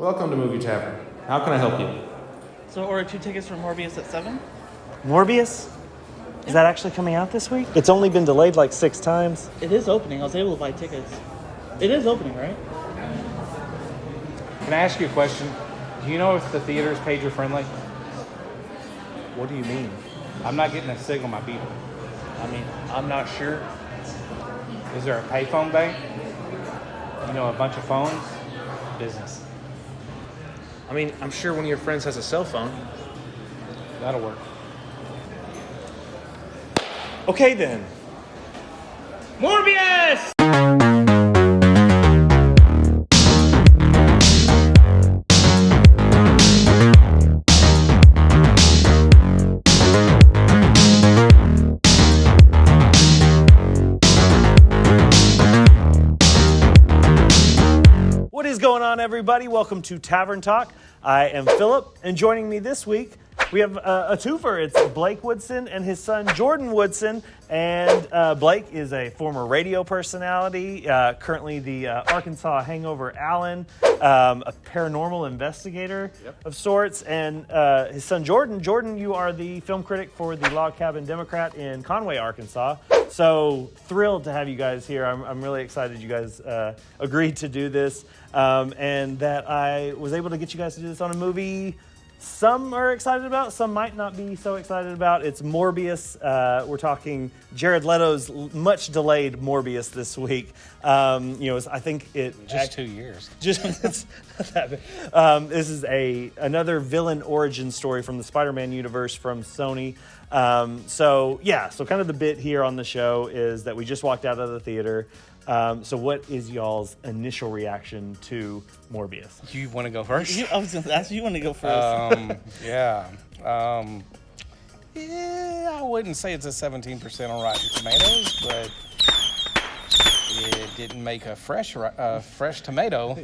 Welcome to Movie Tavern. How can I help you? So order 2 tickets for MORBIUS at 7? MORBIUS? Is that actually coming out this week? It's only been delayed like 6 times. It is opening. I was able to buy tickets. It is opening, right? Can I ask you a question? Do you know if the theater is pager-friendly? What do you mean? I'm not getting a signal my people. I'm not sure. Is there a payphone bank? You know, a bunch of phones? Business. I'm sure one of your friends has a cell phone. That'll work. Okay then. MORBIUS! What is going on, everybody? Welcome to Tavern Talk. I am Philip, and joining me this week, we have a twofer. It's Blake Woodson and his son, Jordan Woodson. And Blake is a former radio personality, currently the Arkansas Hangover Allen, a paranormal investigator of sorts. And his son, Jordan, you are the film critic for the Log Cabin Democrat in Conway, Arkansas. So thrilled to have you guys here. I'm really excited you guys agreed to do this, and that I was able to get you guys to do this on a movie some are excited about, some might not be so excited about. It's Morbius. We're talking Jared Leto's much delayed Morbius this week. I think it Just 2 years. it's not that bad. This is another villain origin story from the Spider-Man universe from Sony. So kind of the bit here on the show is that we just walked out of the theater. So what is y'all's initial reaction to Morbius? You want to go first? I was going to ask you want to go first. I wouldn't say it's a 17% on Rotten Tomatoes, but it didn't make a fresh tomato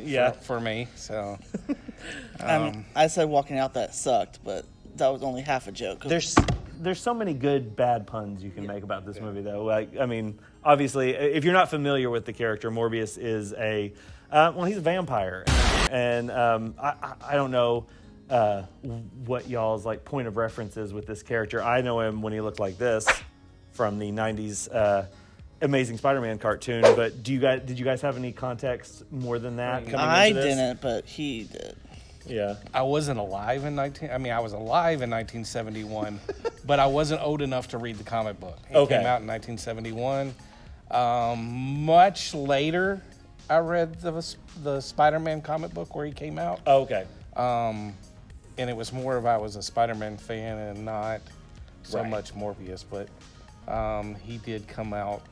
for me. So I said walking out that sucked, but that was only half a joke. There's so many good bad puns you can make about this movie, though. Obviously, if you're not familiar with the character, Morbius is he's a vampire, and I don't know what y'all's point of reference is with this character. I know him when he looked like this from the '90s Amazing Spider-Man cartoon. But did you guys have any context more than that? I didn't, but he did. Yeah, I wasn't alive in I was alive in 1971, but I wasn't old enough to read the comic book. It came out in 1971. Much later, I read the Spider-Man comic book where he came out. Oh, okay. And it was more of I was a Spider-Man fan and not so much Morbius. But he did come out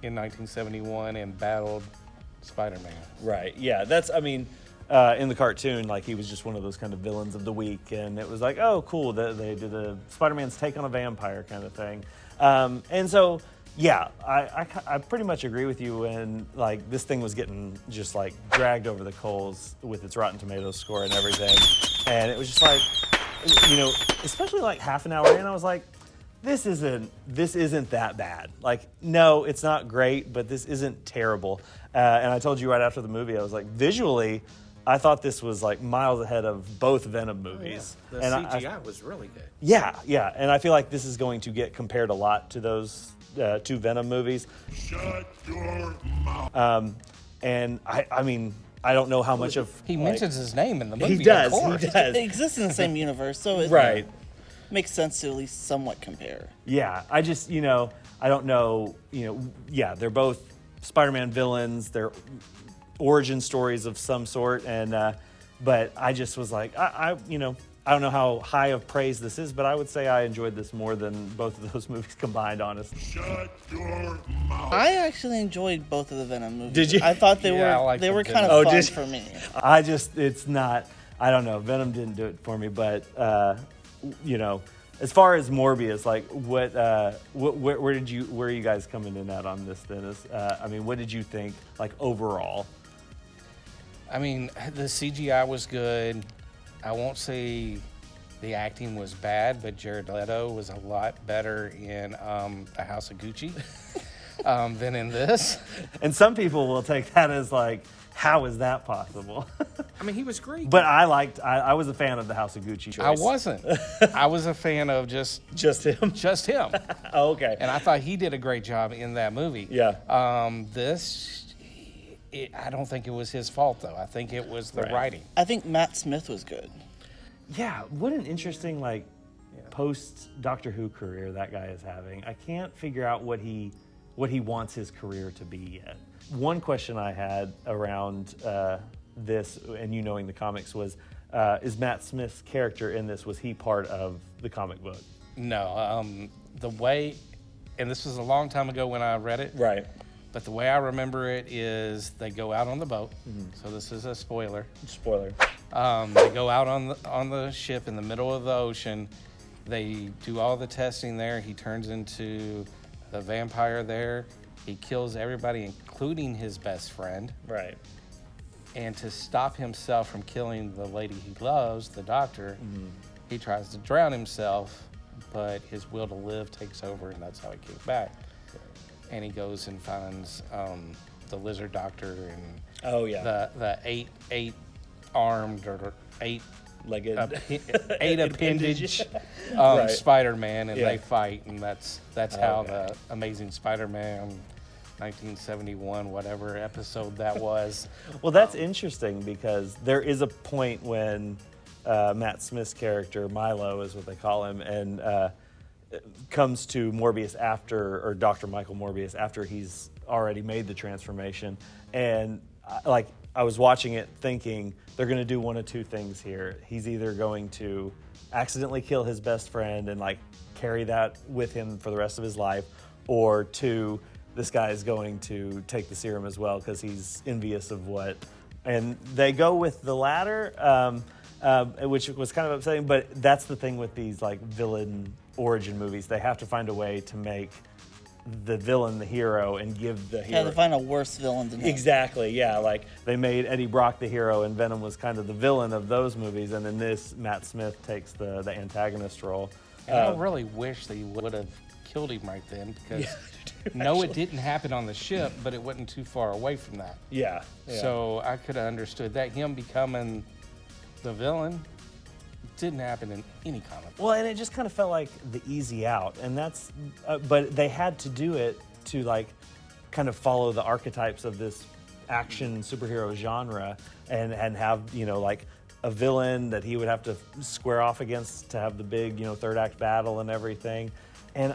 in 1971 and battled Spider-Man. Right. Yeah. That's. In the cartoon, he was just one of those kind of villains of the week, and it was like, oh, cool, that they did a Spider-Man's take on a vampire kind of thing. And so, yeah, I pretty much agree with you when, this thing was getting just, dragged over the coals with its Rotten Tomatoes score and everything. And it was just especially half an hour in, I was like, this isn't that bad. No, it's not great, but this isn't terrible. And I told you right after the movie, I was like, visually, I thought this was miles ahead of both Venom movies. Oh, yeah. The CGI was really good. Yeah, and I feel like this is going to get compared a lot to those two Venom movies. Shut your mouth. And I don't know how much of He mentions his name in the movie. he does. Of course. He does. It exists in the same universe, so it makes sense to at least somewhat compare. Yeah, I just I don't know. They're both Spider-Man villains. They're origin stories of some sort, and but I just was like, I don't know how high of praise this is, but I would say I enjoyed this more than both of those movies combined, honestly. Shut your mouth. I actually enjoyed both of the Venom movies. Did you? I thought they were kind of fun for me. It's not. I don't know. Venom didn't do it for me, but as far as Morbius, where are you guys coming in at on this? Then, what did you think, overall? The CGI was good. I won't say the acting was bad, but Jared Leto was a lot better in The House of Gucci than in this. And some people will take that as how is that possible? I mean, he was great. But I was a fan of the House of Gucci choice. I wasn't. I was a fan of just him. just him. Oh, okay. And I thought he did a great job in that movie. Yeah. I don't think it was his fault, though. I think it was the writing. I think Matt Smith was good. Yeah, what an interesting post Doctor Who career that guy is having. I can't figure out what he wants his career to be yet. One question I had around this, and you knowing the comics, was is Matt Smith's character in this, was he part of the comic book? No, the way, and this was a long time ago when I read it. Right. But the way I remember it is they go out on the boat. So this is a spoiler. Spoiler. They go out on the ship in the middle of the ocean. They do all the testing there. He turns into the vampire there. He kills everybody, including his best friend. Right. And to stop himself from killing the lady he loves, the doctor, he tries to drown himself, but his will to live takes over, and that's how he came back. And he goes and finds the lizard doctor and the eight armed or eight-legged eight appendage Spider-Man, and they fight, and that's how the Amazing Spider-Man 1971 whatever episode that was. Well, that's interesting because there is a point when Matt Smith's character, Milo is what they call him, and comes to Morbius after, or Dr. Michael Morbius, after he's already made the transformation. And I was watching it thinking they're going to do one of two things here. He's either going to accidentally kill his best friend and carry that with him for the rest of his life, or two, this guy is going to take the serum as well because he's envious of what. And they go with the latter, which was kind of upsetting, but that's the thing with these villain origin movies. They have to find a way to make the villain the hero and give the hero. Yeah, to find a worse villain than him. Exactly, yeah. They made Eddie Brock the hero, and Venom was kind of the villain of those movies, and in this, Matt Smith takes the antagonist role. And I really wish they would have killed him right then, because it didn't happen on the ship, but it wasn't too far away from that. Yeah. So I could have understood that. Him becoming the villain didn't happen in any comic. Well, and it just kind of felt like the easy out, and that's, but they had to do it to kind of follow the archetypes of this action superhero genre, and have a villain that he would have to square off against to have the big third act battle and everything. And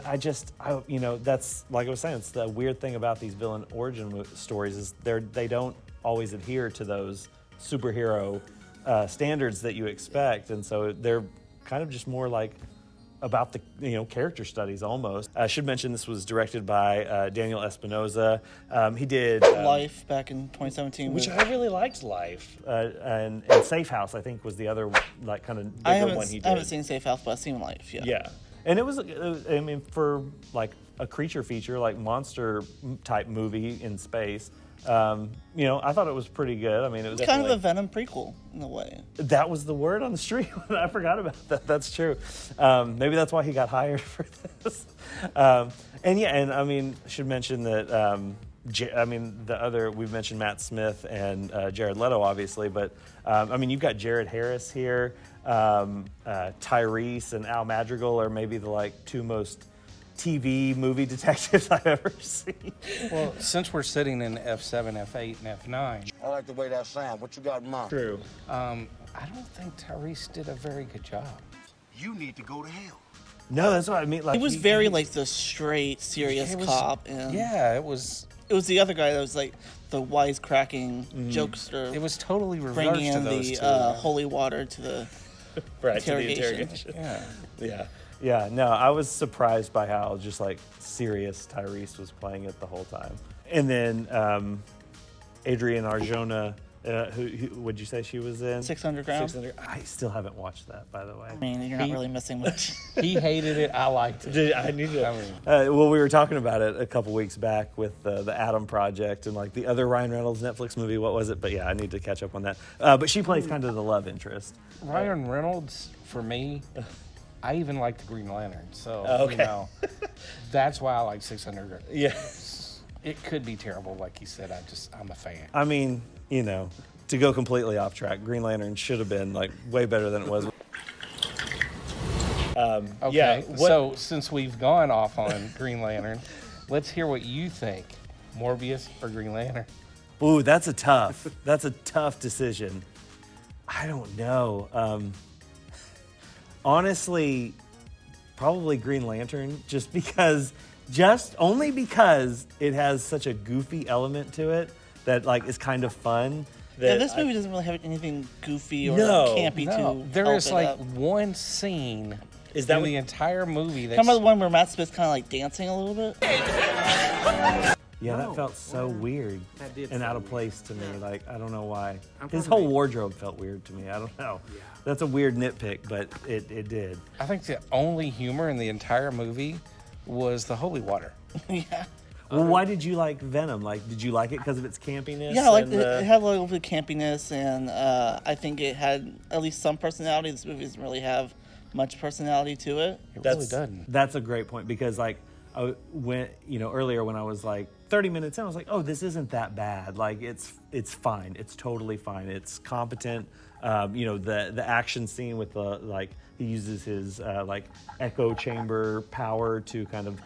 that's, like I was saying, it's the weird thing about these villain origin stories is they don't always adhere to those superhero standards that you expect, and so they're kind of just more about the character studies almost. I should mention this was directed by Daniel Espinosa. He did Life back in 2017, which I really liked. Life and Safe House, I think, was the other kind of bigger one he did. I haven't seen Safe House, but I've seen Life. Yeah. And it was, I mean, for a creature feature, monster type movie in space. I thought it was pretty good. I mean, it was kind of a Venom prequel in a way. That was the word on the street. I forgot about that. That's true. Maybe that's why he got hired for this. And I mean, I should mention that. We've mentioned Matt Smith and Jared Leto, obviously, but you've got Jared Harris here. Tyrese and Al Madrigal are maybe the two most TV movie detectives I've ever seen. Well, since we're sitting in F7, F8, and F9. I like the way that sounds. What you got in mind? True. I don't think Tyrese did a very good job. You need to go to hell. No, that's what I mean. He was very the straight, serious cop. And it was. It was the other guy that was the wisecracking jokester. It was totally reversed bringing in to those the two. Holy water to the interrogation. Yeah, no, I was surprised by how just serious Tyrese was playing it the whole time. And then Adrienne Arjona, who would you say she was in? 600 Grams. I still haven't watched that, by the way. I mean, you're not really missing much. He hated it. I liked it. I need to. Well, we were talking about it a couple weeks back with the Adam Project and the other Ryan Reynolds Netflix movie. What was it? But yeah, I need to catch up on that. But she plays kind of the love interest. Ryan Reynolds, for me, I even like the Green Lantern. So, that's why I like 600 Grams. Yeah. It could be terrible, like you said. I'm a fan. I mean, to go completely off track, Green Lantern should have been like way better than it was. Okay, Yeah, so since we've gone off on Green Lantern, let's hear what you think. Morbius or Green Lantern? Ooh, that's a tough decision. I don't know. Honestly, probably Green Lantern, only because it has such a goofy element to it that like is kind of fun. Yeah, this movie doesn't really have anything goofy or No, campy to There help is it like up. one scene Is that in what- the entire movie that's Remember the one where Matt Smith's kind of like dancing a little bit? Yeah, that felt so weird That did and feel out of weird. place to me. Like, I don't know why. His probably- whole wardrobe felt weird to me. I don't know. Yeah. That's a weird nitpick, but it did. I think the only humor in the entire movie was the holy water. Yeah. Well, why did you like Venom? Like, did you like it because of its campiness? Yeah, like and, it had a little bit of campiness, and I think it had at least some personality. This movie doesn't really have much personality to it. It really doesn't. That's a great point because, like, earlier when I was like 30 minutes in, I was like, oh, this isn't that bad. Like, it's fine. It's totally fine. It's competent. The action scene with the he uses his echo chamber power to kind of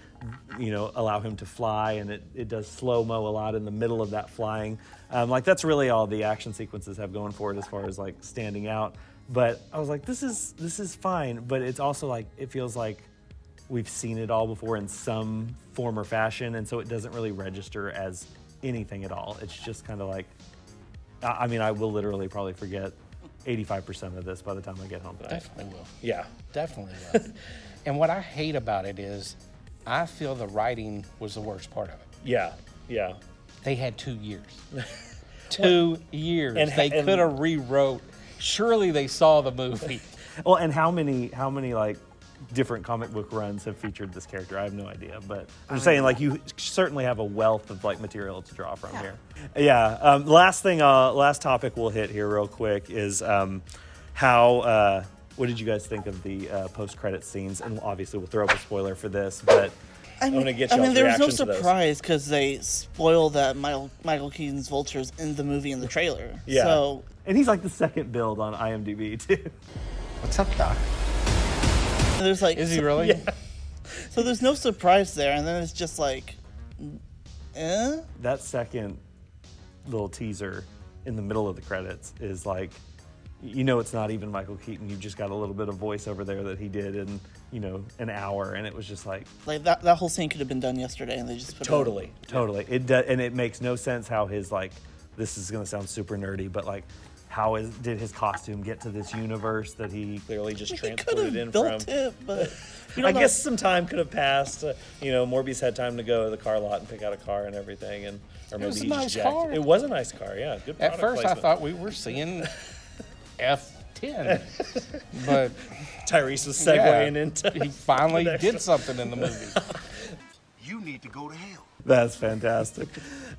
allow him to fly, and it does slow-mo a lot in the middle of that flying. That's really all the action sequences have going for it as far as like standing out. But I was like, this is fine, but it's also like it feels like we've seen it all before in some form or fashion, and so it doesn't really register as anything at all. It's just kind of like, I will literally probably forget 85% of this by the time I get home. Definitely will. Yeah. Definitely will. And what I hate about it is I feel the writing was the worst part of it. Yeah. Yeah. They had 2 years. 2 years. And- They and- could have rewrote. Surely they saw the movie. Well, and how many like different comic book runs have featured this character? I have no idea, but I'm just saying, like, you certainly have a wealth of like material to draw from here. Yeah. Last topic we'll hit here real quick is how. What did you guys think of the post-credit scenes? And obviously, we'll throw up a spoiler for this, but I want to get y'all's there was no reaction to those. surprise because they spoiled that Michael Keaton's Vulture's in the movie in the trailer. Yeah. So And he's like the second build on IMDb too. What's up, Doc? there's like Is he really? Yeah. So there's no surprise there, and then it's just like, That second little teaser in the middle of the credits is like, it's not even Michael Keaton. You've just got a little bit of voiceover there that he did in, an hour, and it was just like that whole scene could have been done yesterday, and they just put totally. It does, and it makes no sense how his this is gonna sound super nerdy, but like, did his costume get to this universe that he clearly just He could transported have in built from? it, but I guess some time could have passed. Morbius had time to go to the car lot and pick out a car and everything, or maybe was a he nice just jacked car. it. It was a nice car, yeah. Good product At first, placement. I thought we were seeing F10, but Tyrese was yeah, segueing into. he finally did something in the movie. You need to go to hell. That's fantastic.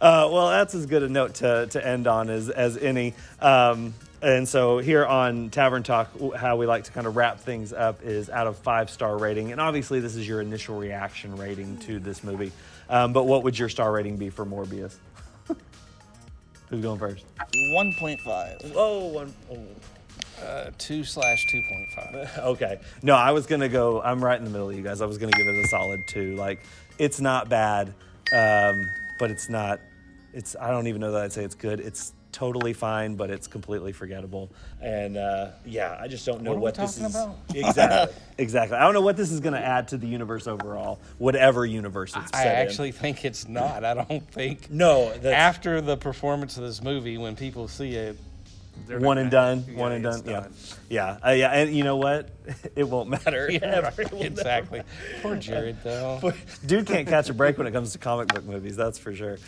Well, that's as good a note to end on as any. And so here on Tavern Talk, how we like to kind of wrap things up is out of 5-star rating. And obviously, this is your initial reaction rating to this movie. But what would your star rating be for Morbius? Who's going first? 1.5. Oh, 2/2.5. okay. No, I was going to go, I'm right in the middle of you guys. I was going to give it a solid 2. Like, it's not bad, but it's not, I don't even know that I'd say it's good. It's totally fine, but it's completely forgettable. And I just don't know What are we what this talking is. about? Exactly. I don't know what this is going to add to the universe overall, whatever universe it's I set actually think it's not. I don't think. No, that's- After the performance of this movie, when people see it, in. One and done. Yeah, One and it's done. done. Yeah. And you know what? It won't matter. yeah, It will never exactly. Poor Jared, though. Dude can't catch a break when it comes to comic book movies, that's for sure.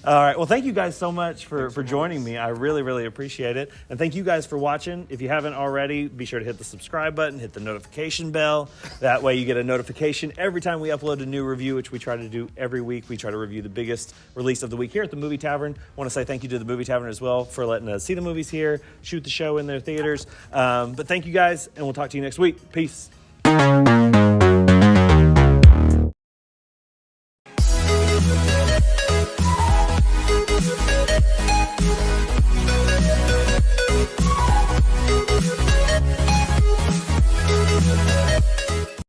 All right, well, thank you guys so much for joining me. I really, really appreciate it. And thank you guys for watching. If you haven't already, be sure to hit the subscribe button, hit the notification bell. That way you get a notification every time we upload a new review, which we try to do every week. We try to review the biggest release of the week here at the Movie Tavern. I want to say thank you to the Movie Tavern as well for letting us see the movies here, shoot the show in their theaters. But thank you guys, and we'll talk to you next week. Peace.